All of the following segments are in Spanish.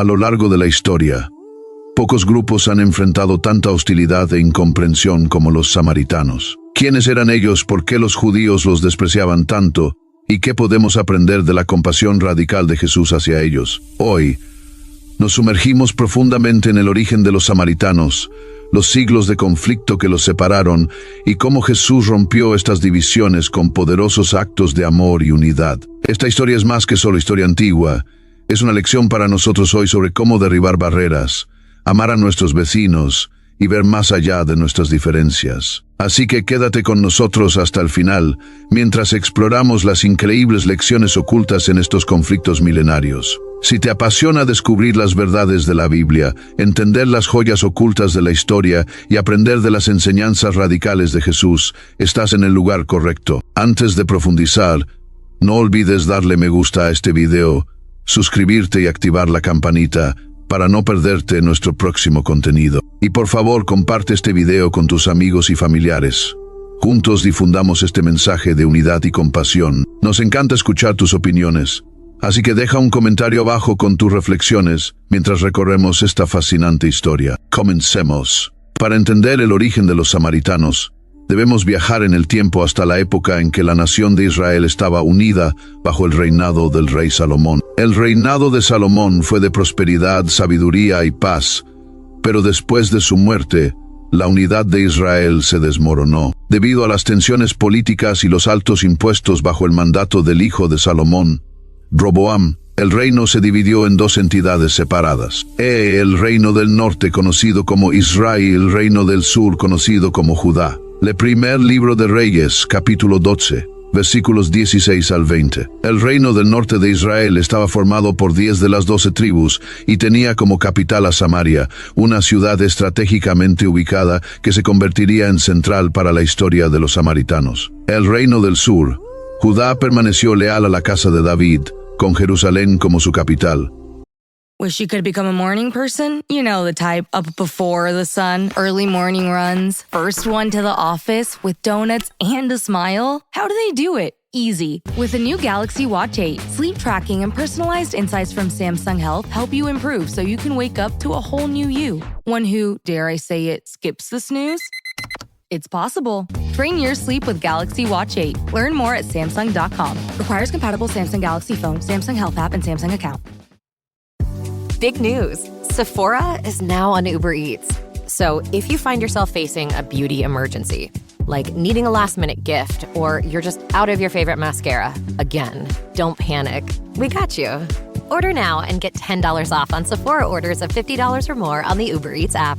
A lo largo de la historia, pocos grupos han enfrentado tanta hostilidad e incomprensión como los samaritanos. ¿Quiénes eran ellos? ¿Por qué los judíos los despreciaban tanto? ¿Y qué podemos aprender de la compasión radical de Jesús hacia ellos? Hoy, nos sumergimos profundamente en el origen de los samaritanos, los siglos de conflicto que los separaron y cómo Jesús rompió estas divisiones con poderosos actos de amor y unidad. Esta historia es más que solo historia antigua, es una lección para nosotros hoy sobre cómo derribar barreras, amar a nuestros vecinos y ver más allá de nuestras diferencias. Así que quédate con nosotros hasta el final, mientras exploramos las increíbles lecciones ocultas en estos conflictos milenarios. Si te apasiona descubrir las verdades de la Biblia, entender las joyas ocultas de la historia y aprender de las enseñanzas radicales de Jesús, estás en el lugar correcto. Antes de profundizar, no olvides darle me gusta a este video, suscribirte y activar la campanita para no perderte nuestro próximo contenido. Y por favor, comparte este video con tus amigos y familiares. Juntos difundamos este mensaje de unidad y compasión. Nos encanta escuchar tus opiniones, así que deja un comentario abajo con tus reflexiones mientras recorremos esta fascinante historia. Comencemos. Para entender el origen de los samaritanos, debemos viajar en el tiempo hasta la época en que la nación de Israel estaba unida bajo el reinado del rey Salomón. El reinado de Salomón fue de prosperidad, sabiduría y paz, pero después de su muerte, la unidad de Israel se desmoronó. Debido a las tensiones políticas y los altos impuestos bajo el mandato del hijo de Salomón, Roboam, el reino se dividió en dos entidades separadas. El reino del norte conocido como Israel y el reino del sur conocido como Judá. El primer libro de Reyes, capítulo 12, versículos 16 al 20. El reino del norte de Israel estaba formado por 10 de las 12 tribus y tenía como capital a Samaria, una ciudad estratégicamente ubicada que se convertiría en central para la historia de los samaritanos. El reino del sur, Judá permaneció leal a la casa de David, con Jerusalén como su capital. Wish you could become a morning person? You know the type, up before the sun, early morning runs, first one to the office with donuts and a smile. How do they do it? Easy. With the new Galaxy Watch 8, sleep tracking and personalized insights from Samsung Health help you improve so you can wake up to a whole new you. One who, dare I say it, skips the snooze? It's possible. Train your sleep with Galaxy Watch 8. Learn more at Samsung.com. Requires compatible Samsung Galaxy phone, Samsung Health app, and Samsung account. Big news! Sephora is now on Uber Eats. So if you find yourself facing a beauty emergency, like needing a last-minute gift, or you're just out of your favorite mascara, again, don't panic. We got you. Order now and get $10 off on Sephora orders of $50 or more on the Uber Eats app.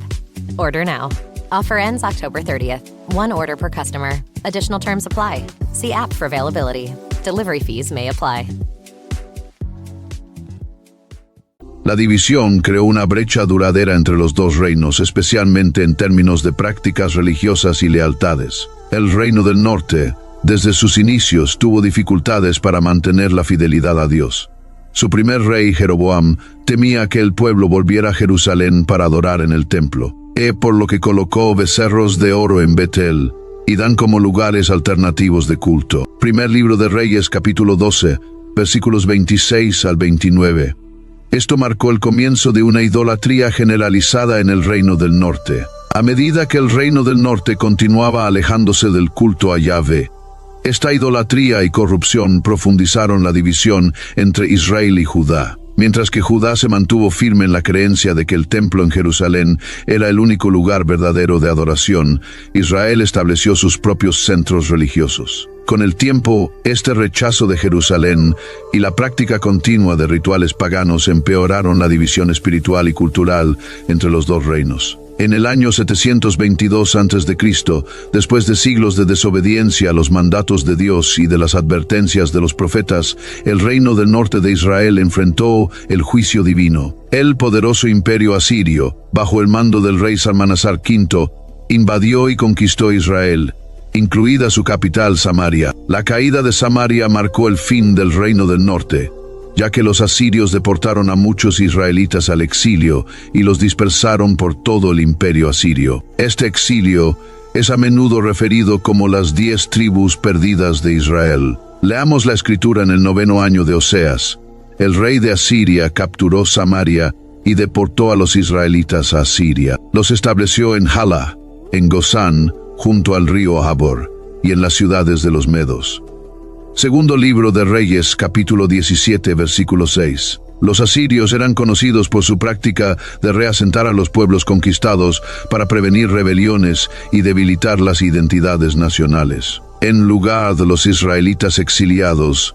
Order now. Offer ends October 30th. One order per customer. Additional terms apply. See app for availability. Delivery fees may apply. La división creó una brecha duradera entre los dos reinos, especialmente en términos de prácticas religiosas y lealtades. El reino del norte, desde sus inicios, tuvo dificultades para mantener la fidelidad a Dios. Su primer rey, Jeroboam, temía que el pueblo volviera a Jerusalén para adorar en el templo, por lo que colocó becerros de oro en Betel y Dan como lugares alternativos de culto. Primer libro de Reyes, capítulo 12, versículos 26 al 29. Esto marcó el comienzo de una idolatría generalizada en el reino del norte. A medida que el reino del norte continuaba alejándose del culto a Yahvé, esta idolatría y corrupción profundizaron la división entre Israel y Judá. Mientras que Judá se mantuvo firme en la creencia de que el templo en Jerusalén era el único lugar verdadero de adoración, Israel estableció sus propios centros religiosos. Con el tiempo, este rechazo de Jerusalén y la práctica continua de rituales paganos empeoraron la división espiritual y cultural entre los dos reinos. En el año 722 a.C., después de siglos de desobediencia a los mandatos de Dios y de las advertencias de los profetas, el reino del norte de Israel enfrentó el juicio divino. El poderoso imperio asirio, bajo el mando del rey Salmanasar V, invadió y conquistó Israel, incluida su capital Samaria. La caída de Samaria marcó el fin del reino del norte, ya que los asirios deportaron a muchos israelitas al exilio y los dispersaron por todo el imperio asirio. Este exilio es a menudo referido como las 10 tribus perdidas de Israel. Leamos la escritura en el 9º año de Oseas. El rey de Asiria capturó Samaria y deportó a los israelitas a Siria. Los estableció en Hala, en Gozán, junto al río Habor, y en las ciudades de los medos. Segundo libro de Reyes, capítulo 17, versículo 6. Los asirios eran conocidos por su práctica de reasentar a los pueblos conquistados para prevenir rebeliones y debilitar las identidades nacionales. En lugar de los israelitas exiliados,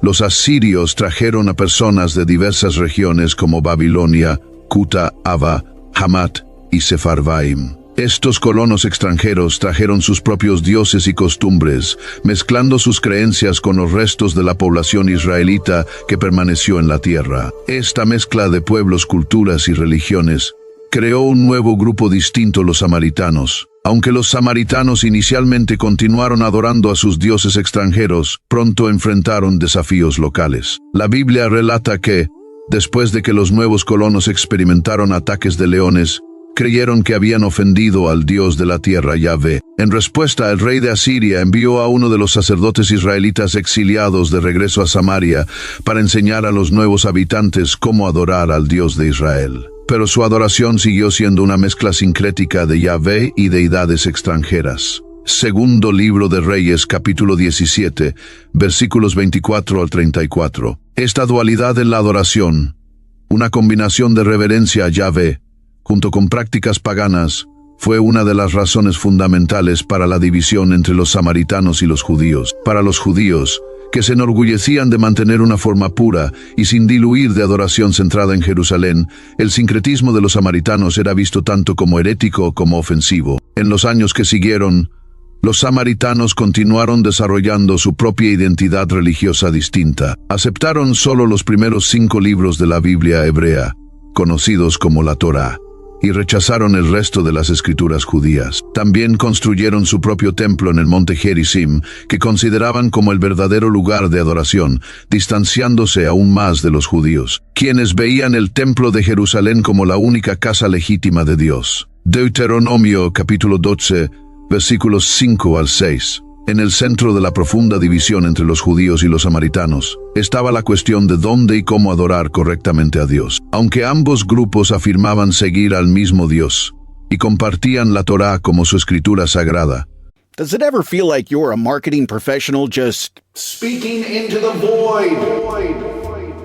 los asirios trajeron a personas de diversas regiones como Babilonia, Cuta, Ava, Hamat y Sefarvaim. Estos colonos extranjeros trajeron sus propios dioses y costumbres, mezclando sus creencias con los restos de la población israelita que permaneció en la tierra. Esta mezcla de pueblos, culturas y religiones creó un nuevo grupo distinto, los samaritanos. Aunque los samaritanos inicialmente continuaron adorando a sus dioses extranjeros, pronto enfrentaron desafíos locales. La Biblia relata que, después de que los nuevos colonos experimentaron ataques de leones, creyeron que habían ofendido al Dios de la tierra, Yahvé. En respuesta, el rey de Asiria envió a uno de los sacerdotes israelitas exiliados de regreso a Samaria para enseñar a los nuevos habitantes cómo adorar al Dios de Israel. Pero su adoración siguió siendo una mezcla sincrética de Yahvé y deidades extranjeras. Segundo libro de Reyes, capítulo 17, versículos 24 al 34. Esta dualidad en la adoración, una combinación de reverencia a Yahvé, junto con prácticas paganas, fue una de las razones fundamentales para la división entre los samaritanos y los judíos. Para los judíos, que se enorgullecían de mantener una forma pura y sin diluir de adoración centrada en Jerusalén, el sincretismo de los samaritanos era visto tanto como herético como ofensivo. En los años que siguieron, los samaritanos continuaron desarrollando su propia identidad religiosa distinta. Aceptaron solo los primeros 5 libros de la Biblia hebrea, conocidos como la Torá, y rechazaron el resto de las escrituras judías. También construyeron su propio templo en el monte Gerizim, que consideraban como el verdadero lugar de adoración, distanciándose aún más de los judíos, quienes veían el templo de Jerusalén como la única casa legítima de Dios. Deuteronomio capítulo 12, versículos 5 al 6. En el centro de la profunda división entre los judíos y los samaritanos estaba la cuestión de dónde y cómo adorar correctamente a Dios. Aunque ambos grupos afirmaban seguir al mismo Dios y compartían la Torá como su escritura sagrada. Does it ever feel like you're a marketing professional just speaking into the void?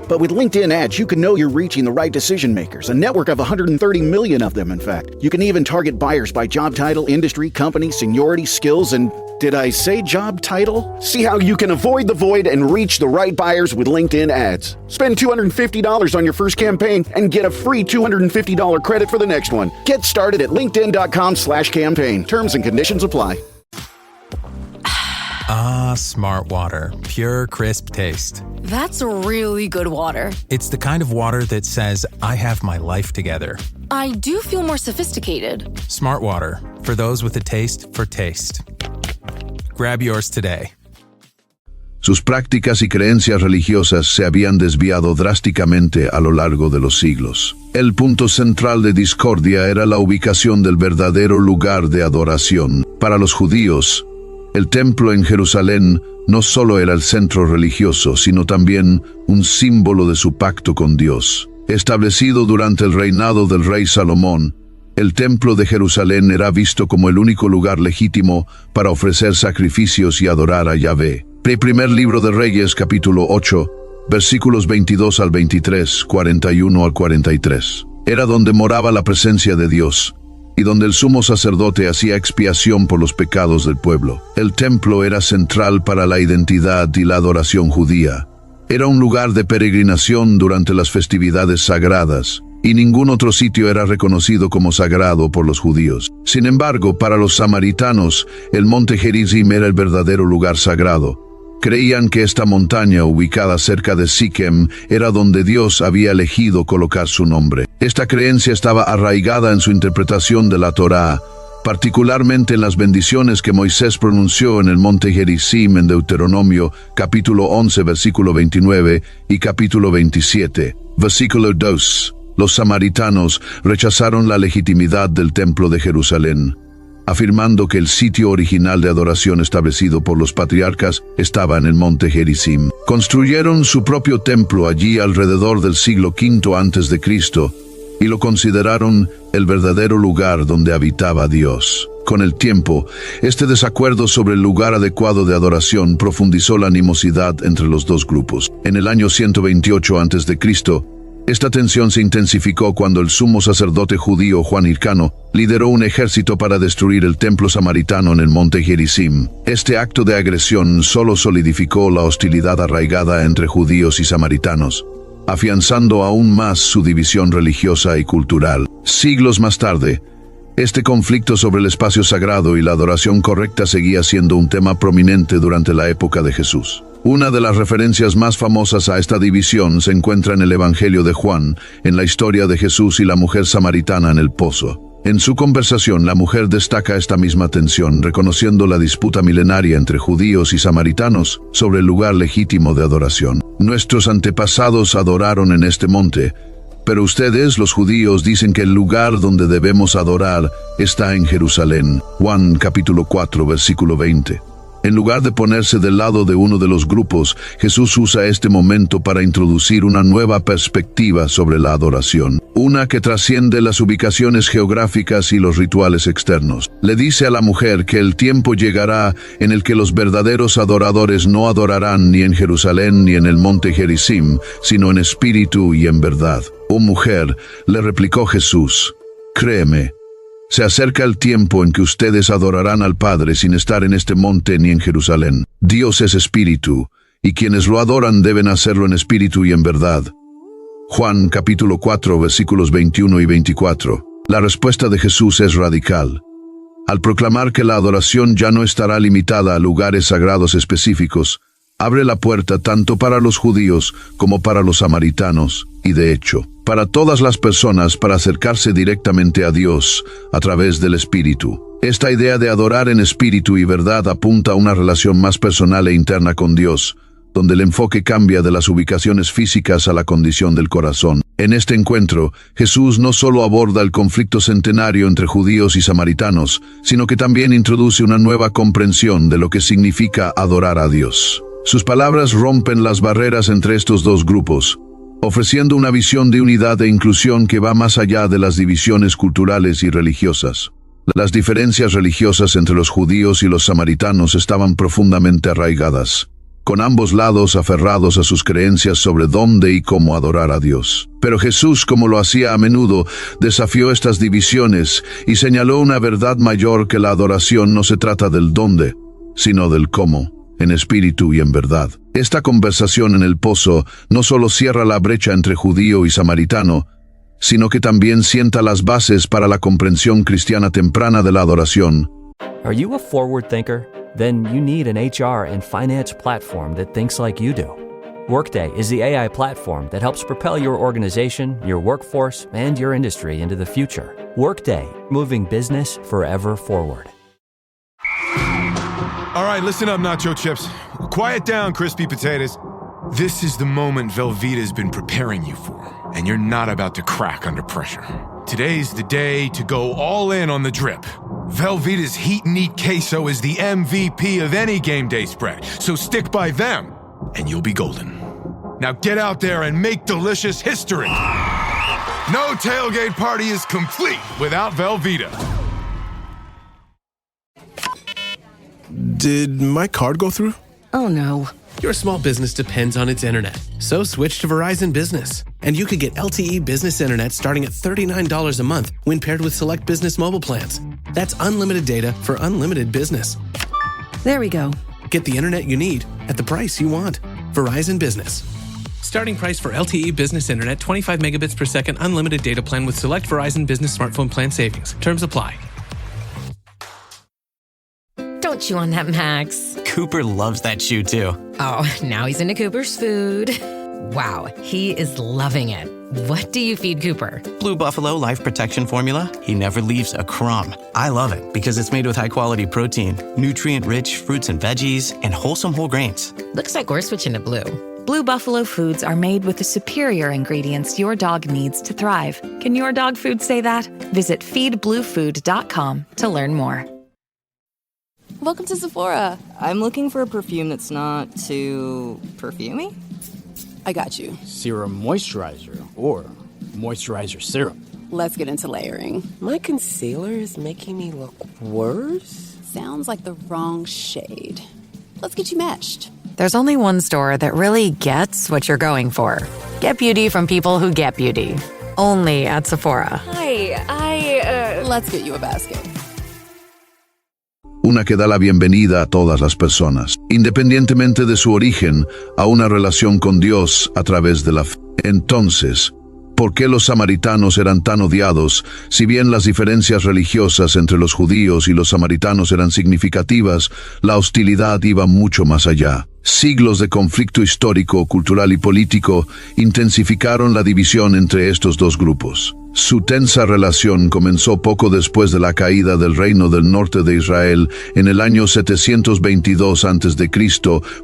But with LinkedIn ads, you can know you're reaching the right decision makers, a network of 130 million of them, in fact. You can even target buyers by job title, industry, company, seniority, skills, and did I say job title? See how you can avoid the void and reach the right buyers with LinkedIn ads. Spend $250 on your first campaign and get a free $250 credit for the next one. Get started at linkedin.com/campaign. Terms and conditions apply. Ah, Smart Water. Pure, crisp taste. That's really good water. It's the kind of water that says, I have my life together. I do feel more sophisticated. Smart Water. For those with a taste for taste. Grab yours today. Sus prácticas y creencias religiosas se habían desviado drásticamente a lo largo de los siglos. El punto central de discordia era la ubicación del verdadero lugar de adoración. Para los judíos, el templo en Jerusalén no solo era el centro religioso, sino también un símbolo de su pacto con Dios. Establecido durante el reinado del rey Salomón, el templo de Jerusalén era visto como el único lugar legítimo para ofrecer sacrificios y adorar a Yahvé. Primer libro de Reyes, capítulo 8, versículos 22 al 23, 41 al 43. Era donde moraba la presencia de Dios, y donde el sumo sacerdote hacía expiación por los pecados del pueblo. El templo era central para la identidad y la adoración judía. Era un lugar de peregrinación durante las festividades sagradas, y ningún otro sitio era reconocido como sagrado por los judíos. Sin embargo, para los samaritanos, el monte Gerizim era el verdadero lugar sagrado. Creían que esta montaña, ubicada cerca de Siquem, era donde Dios había elegido colocar su nombre. Esta creencia estaba arraigada en su interpretación de la Torá, particularmente en las bendiciones que Moisés pronunció en el monte Gerizim en Deuteronomio, capítulo 11, versículo 29, y capítulo 27, versículo 2. Los samaritanos rechazaron la legitimidad del templo de Jerusalén, afirmando que el sitio original de adoración establecido por los patriarcas estaba en el monte Gerizim. Construyeron su propio templo allí alrededor del siglo V a.C., y lo consideraron el verdadero lugar donde habitaba Dios. Con el tiempo, este desacuerdo sobre el lugar adecuado de adoración profundizó la animosidad entre los dos grupos. En el año 128 a.C., esta tensión se intensificó cuando el sumo sacerdote judío Juan Hircano lideró un ejército para destruir el templo samaritano en el monte Gerizim. Este acto de agresión solo solidificó la hostilidad arraigada entre judíos y samaritanos, afianzando aún más su división religiosa y cultural. Siglos más tarde, este conflicto sobre el espacio sagrado y la adoración correcta seguía siendo un tema prominente durante la época de Jesús. Una de las referencias más famosas a esta división se encuentra en el Evangelio de Juan, en la historia de Jesús y la mujer samaritana en el pozo. En su conversación, la mujer destaca esta misma tensión, reconociendo la disputa milenaria entre judíos y samaritanos sobre el lugar legítimo de adoración. Nuestros antepasados adoraron en este monte, pero ustedes, los judíos, dicen que el lugar donde debemos adorar está en Jerusalén. Juan capítulo 4, versículo 20. En lugar de ponerse del lado de uno de los grupos, Jesús usa este momento para introducir una nueva perspectiva sobre la adoración, una que trasciende las ubicaciones geográficas y los rituales externos. Le dice a la mujer que el tiempo llegará en el que los verdaderos adoradores no adorarán ni en Jerusalén ni en el monte Gerizim, sino en espíritu y en verdad. «Oh mujer», le replicó Jesús, «créeme, se acerca el tiempo en que ustedes adorarán al Padre sin estar en este monte ni en Jerusalén. Dios es espíritu, y quienes lo adoran deben hacerlo en espíritu y en verdad». Juan capítulo 4 versículos 21 y 24. La respuesta de Jesús es radical. Al proclamar que la adoración ya no estará limitada a lugares sagrados específicos, abre la puerta tanto para los judíos como para los samaritanos, y de hecho, para todas las personas para acercarse directamente a Dios a través del Espíritu. Esta idea de adorar en espíritu y verdad apunta a una relación más personal e interna con Dios, donde el enfoque cambia de las ubicaciones físicas a la condición del corazón. En este encuentro, Jesús no solo aborda el conflicto centenario entre judíos y samaritanos, sino que también introduce una nueva comprensión de lo que significa adorar a Dios. Sus palabras rompen las barreras entre estos dos grupos, ofreciendo una visión de unidad e inclusión que va más allá de las divisiones culturales y religiosas. Las diferencias religiosas entre los judíos y los samaritanos estaban profundamente arraigadas, con ambos lados aferrados a sus creencias sobre dónde y cómo adorar a Dios. Pero Jesús, como lo hacía a menudo, desafió estas divisiones y señaló una verdad mayor: que la adoración no se trata del dónde, sino del cómo, en espíritu y en verdad. Esta conversación en el pozo no solo cierra la brecha entre judío y samaritano, sino que también sienta las bases para la comprensión cristiana temprana de la adoración. Are you a forward thinker? Then you need an HR and finance platform that thinks like you do. Workday is the AI platform that helps propel your organization, your workforce, and your industry into the future. Workday, moving business forever forward. All right, listen up, nacho chips. Quiet down, crispy potatoes. This is the moment Velveeta's been preparing you for, and you're not about to crack under pressure. Today's the day to go all in on the drip. Velveeta's Heat and Eat Queso is the MVP of any game day spread, so stick by them, and you'll be golden. Now get out there and make delicious history. No tailgate party is complete without Velveeta. Did my card go through? Oh no. Your small business depends on its internet, so switch to Verizon Business. And you could get LTE business internet starting at $39 a month when paired with select business mobile plans. That's unlimited data for unlimited business. There we go. Get the internet you need at the price you want. Verizon Business. Starting price for LTE business internet, 25 megabits per second, unlimited data plan with select Verizon Business smartphone plan savings. Terms apply. Don't chew on that, Max. Cooper loves that chew too. Oh, now he's into Cooper's food. Wow, he is loving it. What do you feed Cooper? Blue Buffalo Life Protection Formula. He never leaves a crumb. I love it because it's made with high-quality protein, nutrient-rich fruits and veggies, and wholesome whole grains. Looks like we're switching to Blue. Blue Buffalo foods are made with the superior ingredients your dog needs to thrive. Can your dog food say that? Visit feedbluefood.com to learn more. Welcome to Sephora. I'm looking for a perfume that's not too perfumey. I got you. Serum moisturizer or moisturizer serum. let's get into layering. My concealer is making me look worse? Sounds like the wrong shade. Let's get you matched. There's only one store that really gets what you're going for. Get beauty from people who get beauty. Only at Sephora. Hi, Let's get you a basket. Una que da la bienvenida a todas las personas, independientemente de su origen, a una relación con Dios a través de la fe. Entonces, ¿por qué los samaritanos eran tan odiados, si bien las diferencias religiosas entre los judíos y los samaritanos eran significativas? La hostilidad iba mucho más allá. Siglos de conflicto histórico, cultural y político intensificaron la división entre estos dos grupos. Su tensa relación comenzó poco después de la caída del reino del norte de Israel en el año 722 a.C.,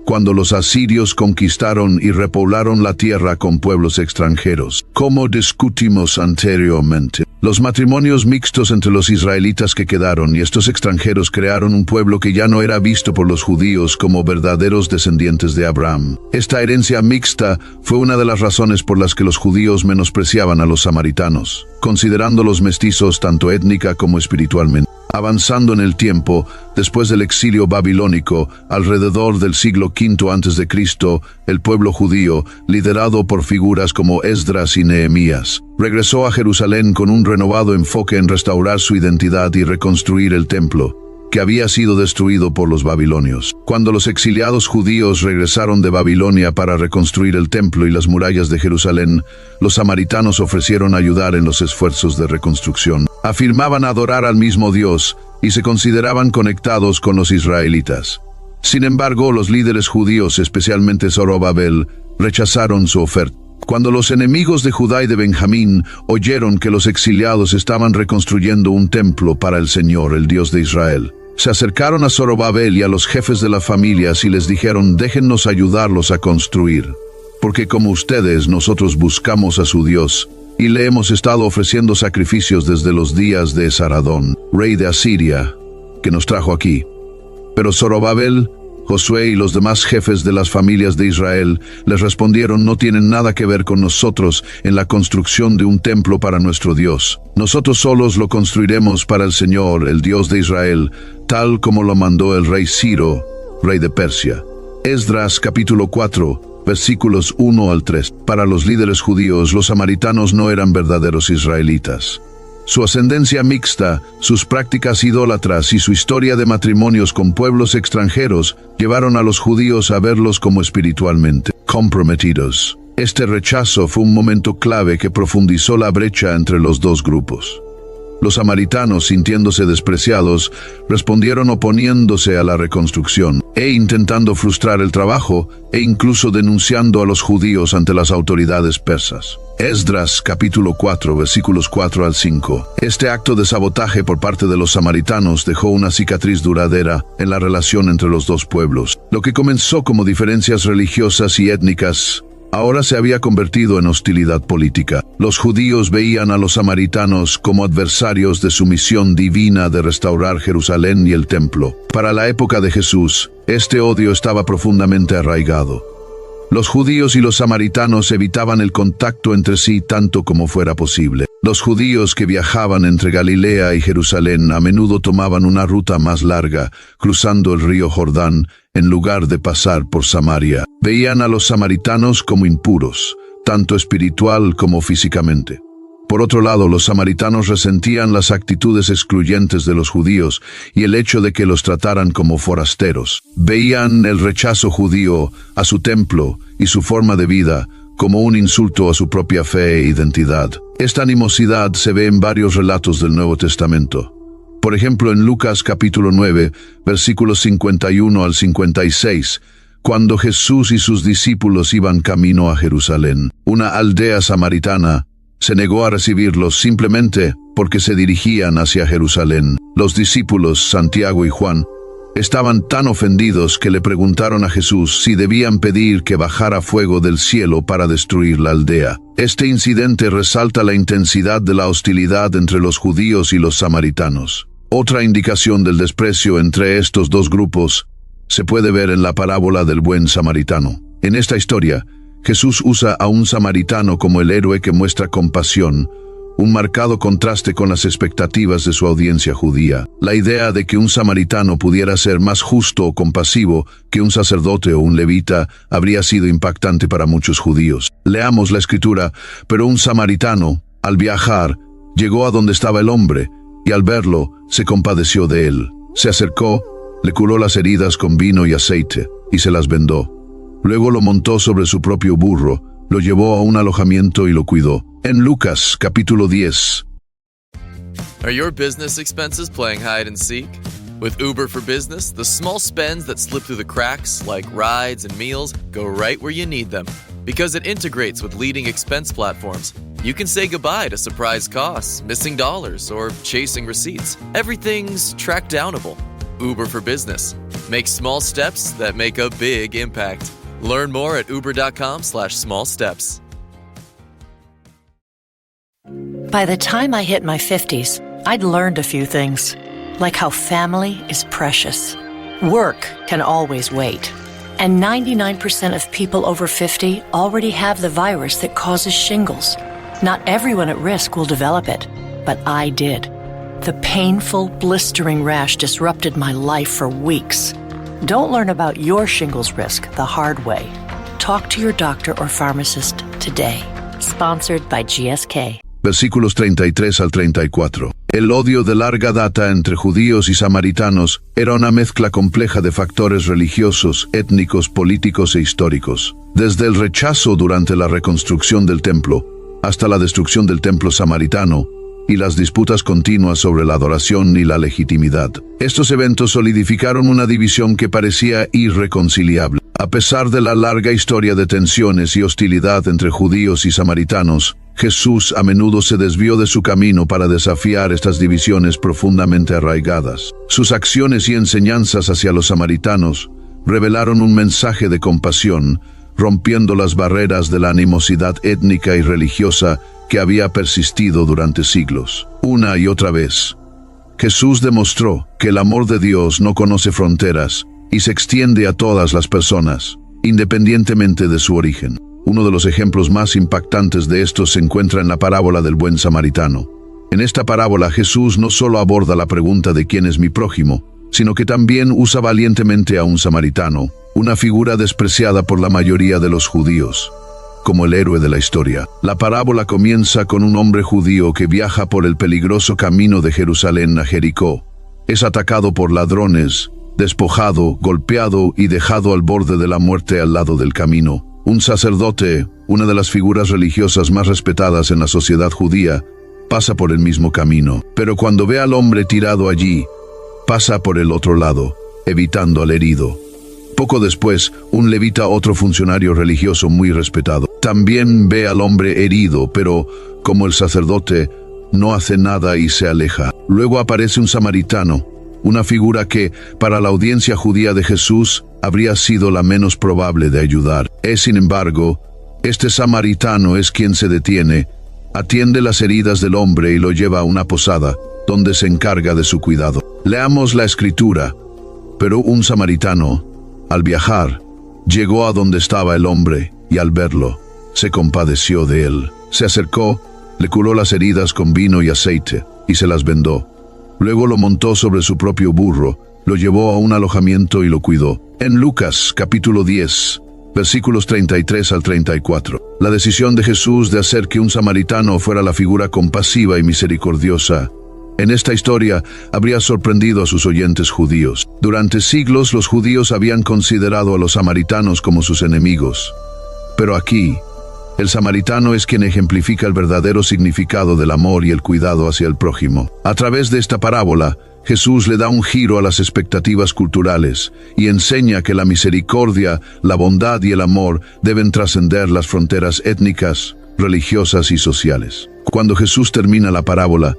cuando los asirios conquistaron y repoblaron la tierra con pueblos extranjeros. Como discutimos anteriormente, los matrimonios mixtos entre los israelitas que quedaron y estos extranjeros crearon un pueblo que ya no era visto por los judíos como verdaderos descendientes de Abraham. Esta herencia mixta fue una de las razones por las que los judíos menospreciaban a los samaritanos, considerándolos mestizos tanto étnica como espiritualmente. Avanzando en el tiempo, después del exilio babilónico, alrededor del siglo V a.C., el pueblo judío, liderado por figuras como Esdras y Nehemías, regresó a Jerusalén con un renovado enfoque en restaurar su identidad y reconstruir el templo, que había sido destruido por los babilonios. Cuando los exiliados judíos regresaron de Babilonia para reconstruir el templo y las murallas de Jerusalén, los samaritanos ofrecieron ayudar en los esfuerzos de reconstrucción. Afirmaban adorar al mismo Dios y se consideraban conectados con los israelitas. Sin embargo, los líderes judíos, especialmente Zorobabel, rechazaron su oferta. Cuando los enemigos de Judá y de Benjamín oyeron que los exiliados estaban reconstruyendo un templo para el Señor, el Dios de Israel, se acercaron a Zorobabel y a los jefes de las familias y les dijeron: déjennos ayudarlos a construir, porque como ustedes, nosotros buscamos a su Dios, y le hemos estado ofreciendo sacrificios desde los días de Esaradón, rey de Asiria, que nos trajo aquí. Pero Zorobabel, Josué y los demás jefes de las familias de Israel les respondieron: no tienen nada que ver con nosotros en la construcción de un templo para nuestro Dios. Nosotros solos lo construiremos para el Señor, el Dios de Israel, tal como lo mandó el rey Ciro, rey de Persia. Esdras capítulo 4, versículos 1 al 3. Para los líderes judíos, los samaritanos no eran verdaderos israelitas. Su ascendencia mixta, sus prácticas idólatras y su historia de matrimonios con pueblos extranjeros llevaron a los judíos a verlos como espiritualmente comprometidos. Este rechazo fue un momento clave que profundizó la brecha entre los dos grupos. Los samaritanos, sintiéndose despreciados, respondieron oponiéndose a la reconstrucción intentando frustrar el trabajo e incluso denunciando a los judíos ante las autoridades persas. Esdras capítulo 4 versículos 4 al 5. Este acto de sabotaje por parte de los samaritanos dejó una cicatriz duradera en la relación entre los dos pueblos. Lo que comenzó como diferencias religiosas y étnicas ahora se había convertido en hostilidad política. Los judíos veían a los samaritanos como adversarios de su misión divina de restaurar Jerusalén y el templo. Para la época de Jesús, este odio estaba profundamente arraigado. Los judíos y los samaritanos evitaban el contacto entre sí tanto como fuera posible. Los judíos que viajaban entre Galilea y Jerusalén a menudo tomaban una ruta más larga, cruzando el río Jordán, en lugar de pasar por Samaria. Veían a los samaritanos como impuros, tanto espiritual como físicamente. Por otro lado, los samaritanos resentían las actitudes excluyentes de los judíos y el hecho de que los trataran como forasteros. Veían el rechazo judío a su templo y su forma de vida como un insulto a su propia fe e identidad. Esta animosidad se ve en varios relatos del Nuevo Testamento. Por ejemplo, en Lucas capítulo 9, versículos 51 al 56, cuando Jesús y sus discípulos iban camino a Jerusalén, una aldea samaritana se negó a recibirlos simplemente porque se dirigían hacia Jerusalén. Los discípulos, Santiago y Juan, estaban tan ofendidos que le preguntaron a Jesús si debían pedir que bajara fuego del cielo para destruir la aldea. Este incidente resalta la intensidad de la hostilidad entre los judíos y los samaritanos. Otra indicación del desprecio entre estos dos grupos se puede ver en la parábola del buen samaritano. En esta historia, Jesús usa a un samaritano como el héroe que muestra compasión, un marcado contraste con las expectativas de su audiencia judía. La idea de que un samaritano pudiera ser más justo o compasivo que un sacerdote o un levita habría sido impactante para muchos judíos. Leamos la escritura: pero un samaritano, al viajar, llegó a donde estaba el hombre, y al verlo, se compadeció de él. Se acercó, le curó las heridas con vino y aceite, y se las vendó. Luego lo montó sobre su propio burro, lo llevó a un alojamiento y lo cuidó. En Lucas, capítulo 10. Are your business expenses playing hide and seek? With Uber for Business, the small spends that slip through the cracks, like rides and meals, go right where you need them. Because it integrates with leading expense platforms, you can say goodbye to surprise costs, missing dollars, or chasing receipts. Everything's track downable. Uber for Business. Make small steps that make a big impact. Learn more at uber.com/small steps. By the time I hit my 50s, I'd learned a few things, like how family is precious. Work can always wait. And 99% of people over 50 already have the virus that causes shingles. Not everyone at risk will develop it, but I did. The painful, blistering rash disrupted my life for weeks. Don't learn about your shingles risk the hard way. Talk to your doctor or pharmacist today. Sponsored by GSK. Versículos 33 al 34. El odio de larga data entre judíos y samaritanos era una mezcla compleja de factores religiosos, étnicos, políticos e históricos. Desde el rechazo durante la reconstrucción del templo, hasta la destrucción del templo samaritano, y las disputas continuas sobre la adoración y la legitimidad. Estos eventos solidificaron una división que parecía irreconciliable. A pesar de la larga historia de tensiones y hostilidad entre judíos y samaritanos, Jesús a menudo se desvió de su camino para desafiar estas divisiones profundamente arraigadas. Sus acciones y enseñanzas hacia los samaritanos revelaron un mensaje de compasión, rompiendo las barreras de la animosidad étnica y religiosa que había persistido durante siglos. Una y otra vez, Jesús demostró que el amor de Dios no conoce fronteras y se extiende a todas las personas, independientemente de su origen. Uno de los ejemplos más impactantes de esto se encuentra en la parábola del buen samaritano. En esta parábola, Jesús no solo aborda la pregunta de quién es mi prójimo, sino que también usa valientemente a un samaritano, una figura despreciada por la mayoría de los judíos, como el héroe de la historia. La parábola comienza con un hombre judío que viaja por el peligroso camino de Jerusalén a Jericó. Es atacado por ladrones, despojado, golpeado y dejado al borde de la muerte al lado del camino. Un sacerdote, una de las figuras religiosas más respetadas en la sociedad judía, pasa por el mismo camino. Pero cuando ve al hombre tirado allí, pasa por el otro lado, evitando al herido. Poco después, un levita, otro funcionario religioso muy respetado, también ve al hombre herido, pero, como el sacerdote, no hace nada y se aleja. Luego aparece un samaritano, una figura que, para la audiencia judía de Jesús, habría sido la menos probable de ayudar. Sin embargo, este samaritano es quien se detiene, atiende las heridas del hombre y lo lleva a una posada, donde se encarga de su cuidado. Leamos la escritura. Pero un samaritano, al viajar, llegó a donde estaba el hombre, y al verlo, se compadeció de él. Se acercó, le curó las heridas con vino y aceite, y se las vendó. Luego lo montó sobre su propio burro, lo llevó a un alojamiento y lo cuidó. En Lucas, capítulo 10, versículos 33 al 34. La decisión de Jesús de hacer que un samaritano fuera la figura compasiva y misericordiosa en esta historia habría sorprendido a sus oyentes judíos. Durante siglos los judíos habían considerado a los samaritanos como sus enemigos. Pero aquí, el samaritano es quien ejemplifica el verdadero significado del amor y el cuidado hacia el prójimo. A través de esta parábola, Jesús le da un giro a las expectativas culturales y enseña que la misericordia, la bondad y el amor deben trascender las fronteras étnicas, religiosas y sociales. Cuando Jesús termina la parábola,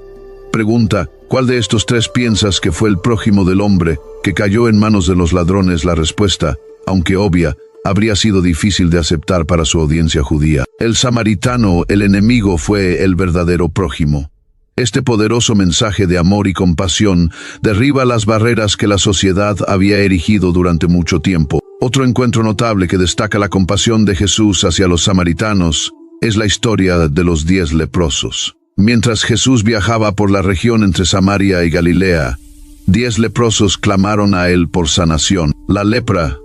pregunta, ¿cuál de estos tres piensas que fue el prójimo del hombre que cayó en manos de los ladrones? La respuesta, aunque obvia, habría sido difícil de aceptar para su audiencia judía. El samaritano, el enemigo, fue el verdadero prójimo. Este poderoso mensaje de amor y compasión derriba las barreras que la sociedad había erigido durante mucho tiempo. Otro encuentro notable que destaca la compasión de Jesús hacia los samaritanos es la historia de los 10 leprosos. Mientras Jesús viajaba por la región entre Samaria y Galilea, 10 leprosos clamaron a él por sanación. La lepra,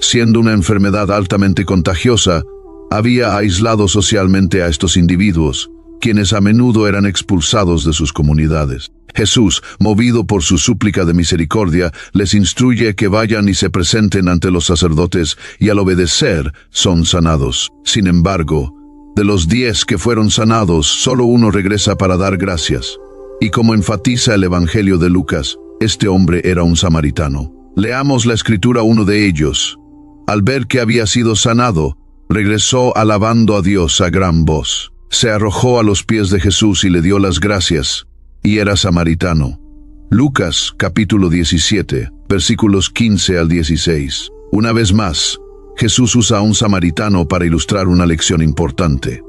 siendo una enfermedad altamente contagiosa, había aislado socialmente a estos individuos, quienes a menudo eran expulsados de sus comunidades. Jesús, movido por su súplica de misericordia, les instruye que vayan y se presenten ante los sacerdotes, y al obedecer son sanados. Sin embargo, de los 10 que fueron sanados, solo uno regresa para dar gracias. Y como enfatiza el Evangelio de Lucas, este hombre era un samaritano. Leamos la escritura. Uno de ellos, al ver que había sido sanado, regresó alabando a Dios a gran voz. Se arrojó a los pies de Jesús y le dio las gracias, y era samaritano. Lucas, capítulo 17, versículos 15 al 16. Una vez más, Jesús usa a un samaritano para ilustrar una lección importante.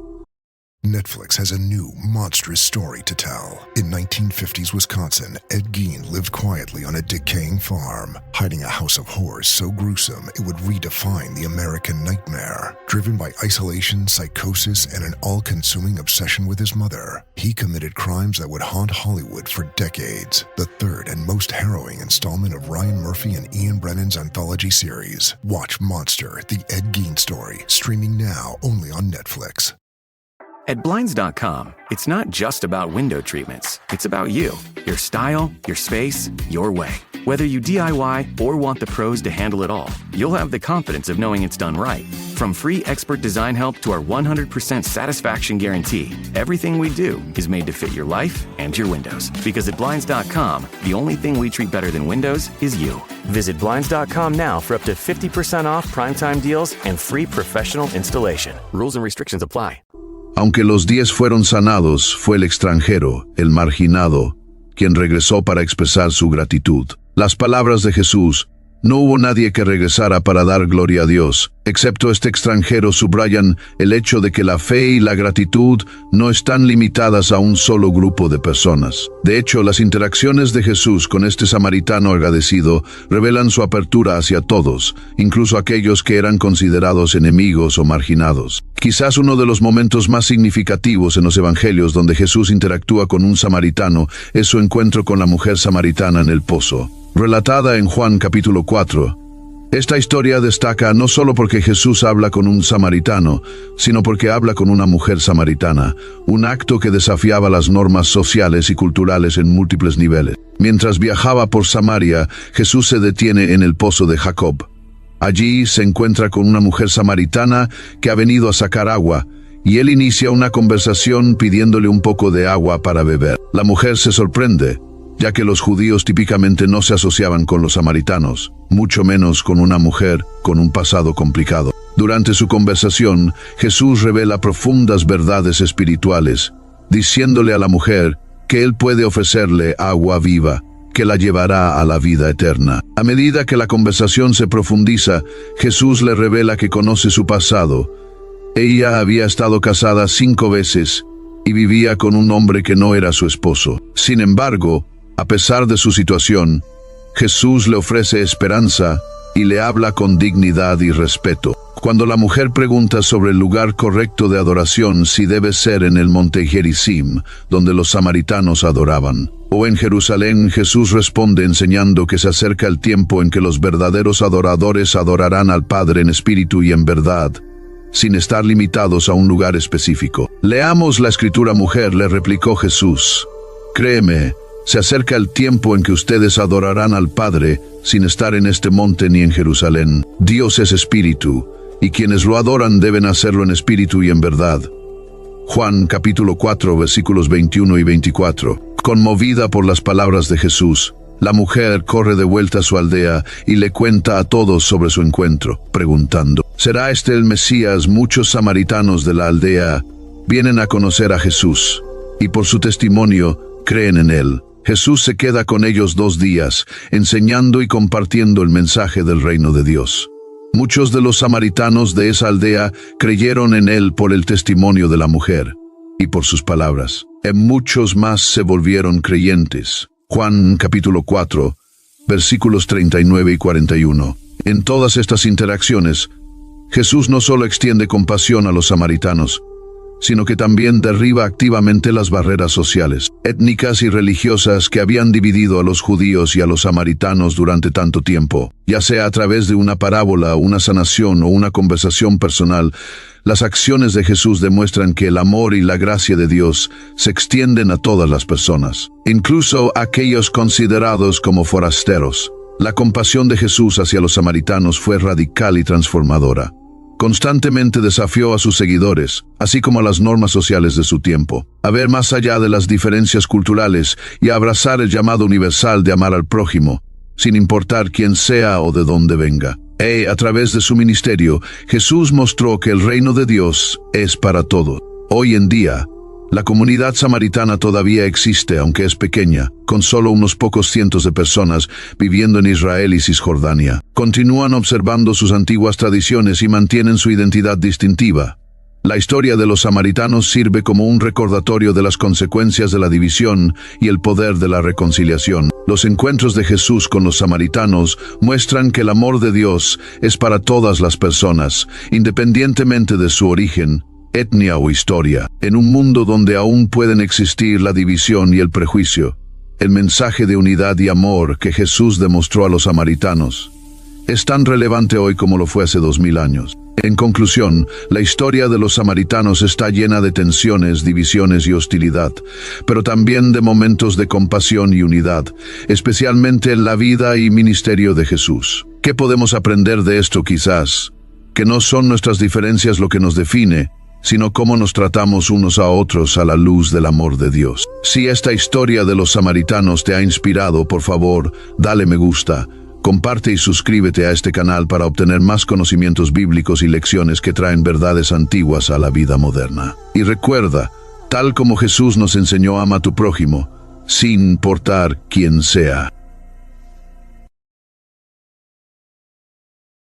Netflix has a new, monstrous story to tell. In 1950s Wisconsin, Ed Gein lived quietly on a decaying farm, hiding a house of horrors so gruesome it would redefine the American nightmare. Driven by isolation, psychosis, and an all-consuming obsession with his mother, he committed crimes that would haunt Hollywood for decades. The third and most harrowing installment of Ryan Murphy and Ian Brennan's anthology series. Watch Monster, the Ed Gein story, streaming now only on Netflix. At Blinds.com, it's not just about window treatments. It's about you, your style, your space, your way. Whether you DIY or want the pros to handle it all, you'll have the confidence of knowing it's done right. From free expert design help to our 100% satisfaction guarantee, everything we do is made to fit your life and your windows. Because at Blinds.com, the only thing we treat better than windows is you. Visit Blinds.com now for up to 50% off primetime deals and free professional installation. Rules and restrictions apply. Aunque los 10 fueron sanados, fue el extranjero, el marginado, quien regresó para expresar su gratitud. Las palabras de Jesús, no hubo nadie que regresara para dar gloria a Dios, excepto este extranjero, subrayan el hecho de que la fe y la gratitud no están limitadas a un solo grupo de personas. De hecho, las interacciones de Jesús con este samaritano agradecido revelan su apertura hacia todos, incluso aquellos que eran considerados enemigos o marginados. Quizás uno de los momentos más significativos en los evangelios donde Jesús interactúa con un samaritano es su encuentro con la mujer samaritana en el pozo. Relatada en Juan capítulo 4, esta historia destaca no solo porque Jesús habla con un samaritano, sino porque habla con una mujer samaritana, un acto que desafiaba las normas sociales y culturales en múltiples niveles. Mientras viajaba por Samaria, Jesús se detiene en el pozo de Jacob. Allí se encuentra con una mujer samaritana que ha venido a sacar agua, y él inicia una conversación pidiéndole un poco de agua para beber. La mujer se sorprende, ya que los judíos típicamente no se asociaban con los samaritanos, mucho menos con una mujer con un pasado complicado. Durante su conversación, Jesús revela profundas verdades espirituales, diciéndole a la mujer que él puede ofrecerle agua viva, que la llevará a la vida eterna. A medida que la conversación se profundiza, Jesús le revela que conoce su pasado. Ella había estado casada 5 veces y vivía con un hombre que no era su esposo. Sin embargo, a pesar de su situación, Jesús le ofrece esperanza y le habla con dignidad y respeto. Cuando la mujer pregunta sobre el lugar correcto de adoración, si debe ser en el monte Gerizim, donde los samaritanos adoraban, o en Jerusalén, Jesús responde enseñando que se acerca el tiempo en que los verdaderos adoradores adorarán al Padre en espíritu y en verdad, sin estar limitados a un lugar específico. Leamos la escritura. Mujer, le replicó Jesús, créeme, se acerca el tiempo en que ustedes adorarán al Padre sin estar en este monte ni en Jerusalén. Dios es espíritu, y quienes lo adoran deben hacerlo en espíritu y en verdad. Juan capítulo 4 versículos 21 y 24. Conmovida por las palabras de Jesús, la mujer corre de vuelta a su aldea y le cuenta a todos sobre su encuentro, preguntando, ¿será este el Mesías? Muchos samaritanos de la aldea vienen a conocer a Jesús, y por su testimonio creen en él. Jesús se queda con ellos 2 días, enseñando y compartiendo el mensaje del reino de Dios. Muchos de los samaritanos de esa aldea creyeron en él por el testimonio de la mujer y por sus palabras. En muchos más se volvieron creyentes. Juan capítulo 4, versículos 39 y 41. En todas estas interacciones, Jesús no solo extiende compasión a los samaritanos, sino que también derriba activamente las barreras sociales, étnicas y religiosas que habían dividido a los judíos y a los samaritanos durante tanto tiempo. Ya sea a través de una parábola, una sanación o una conversación personal, las acciones de Jesús demuestran que el amor y la gracia de Dios se extienden a todas las personas, incluso a aquellos considerados como forasteros. La compasión de Jesús hacia los samaritanos fue radical y transformadora. Constantemente desafió a sus seguidores, así como a las normas sociales de su tiempo, a ver más allá de las diferencias culturales y a abrazar el llamado universal de amar al prójimo, sin importar quién sea o de dónde venga. A través de su ministerio, Jesús mostró que el reino de Dios es para todos. Hoy en día, la comunidad samaritana todavía existe, aunque es pequeña, con solo unos pocos cientos de personas viviendo en Israel y Cisjordania. Continúan observando sus antiguas tradiciones y mantienen su identidad distintiva. La historia de los samaritanos sirve como un recordatorio de las consecuencias de la división y el poder de la reconciliación. Los encuentros de Jesús con los samaritanos muestran que el amor de Dios es para todas las personas, independientemente de su origen, etnia o historia. En un mundo donde aún pueden existir la división y el prejuicio, el mensaje de unidad y amor que Jesús demostró a los samaritanos es tan relevante hoy como lo fue hace 2000 años. En conclusión, la historia de los samaritanos está llena de tensiones, divisiones y hostilidad, pero también de momentos de compasión y unidad, especialmente en la vida y ministerio de Jesús. ¿Qué podemos aprender de esto quizás? Que no son nuestras diferencias lo que nos define, sino cómo nos tratamos unos a otros a la luz del amor de Dios. Si esta historia de los samaritanos te ha inspirado, por favor, dale me gusta. Comparte y suscríbete a este canal para obtener más conocimientos bíblicos y lecciones que traen verdades antiguas a la vida moderna. Y recuerda, tal como Jesús nos enseñó, ama a tu prójimo, sin importar quién sea.